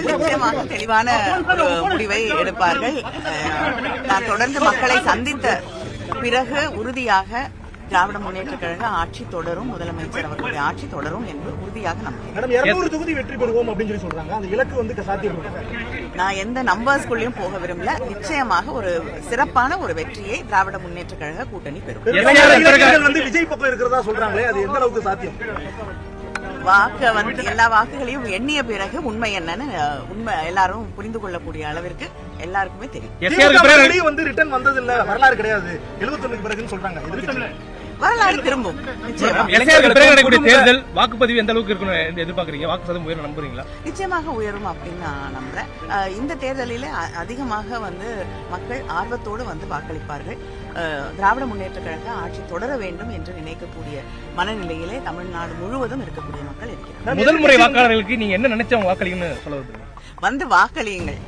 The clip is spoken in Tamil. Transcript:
நிச்சயமாக தெளிவான ஒரு முடிவை எடுப்பார்கள். நான் தொடர்ந்து மக்களை சந்தித்த பிறகு உறுதியாக திராவிட முன்னேற்ற கழக ஆட்சி தொடரும், முதலமைச்சர் அவர்களுடைய ஆட்சி தொடரும் என்று உறுதியாக நம்புகிறேன். தொகுதி வெற்றி பெறுவோம் அப்படின்னு சொல்றாங்க. அந்த இலக்கு சாத்தியம். நான் எந்த நம்பர்ஸ்குள்ளயும் போக விரும்பல. நிச்சயமாக ஒரு சிறப்பான ஒரு வெற்றியை திராவிட முன்னேற்ற கழக கூட்டணி பெறும். விஜய் பக்கம் இருக்கிறதா சொல்றாங்களே, அது எந்த அளவுக்கு சாத்தியம்? வாக்கு எல்லா வாக்குகளையும் எண்ணிய பிறகு உண்மை என்னன்னு எல்லாரும் புரிந்து கொள்ளக்கூடிய அளவிற்கு எல்லாருக்குமே தெரியும். ரிட்டர்ன் வந்தது இல்ல, வரலாறு கிடையாது. 71 பிறகுன்னு சொல்றாங்க. வரலாறு திரும்பும். தேர்தல் வாக்குப்பதிவு எந்த அளவுக்கு இருக்கணும் எதிர்பார்க்கறீங்க? வாக்கு சதவீதம் உயரும் நம்புறீங்களா? நிச்சயமாக உயரும் அப்படின்னு நான் நம்புறேன். இந்த தேர்தலில் அதிகமாக மக்கள் ஆர்வத்தோடு வாக்களிப்பார்கள். திராவிட முன்னேற்ற கழக ஆட்சி தொடர வேண்டும் என்று நினைக்கக்கூடிய மனநிலையிலே தமிழ்நாடு முழுவதும் இருக்கக்கூடிய மக்கள் இருக்கிறார். முதல் முறை வாக்காளர்களுக்கு நீங்க என்ன நினைச்சவங்க வாக்களிங்கன்னு சொல்லுவது? வாக்களியுங்கள்.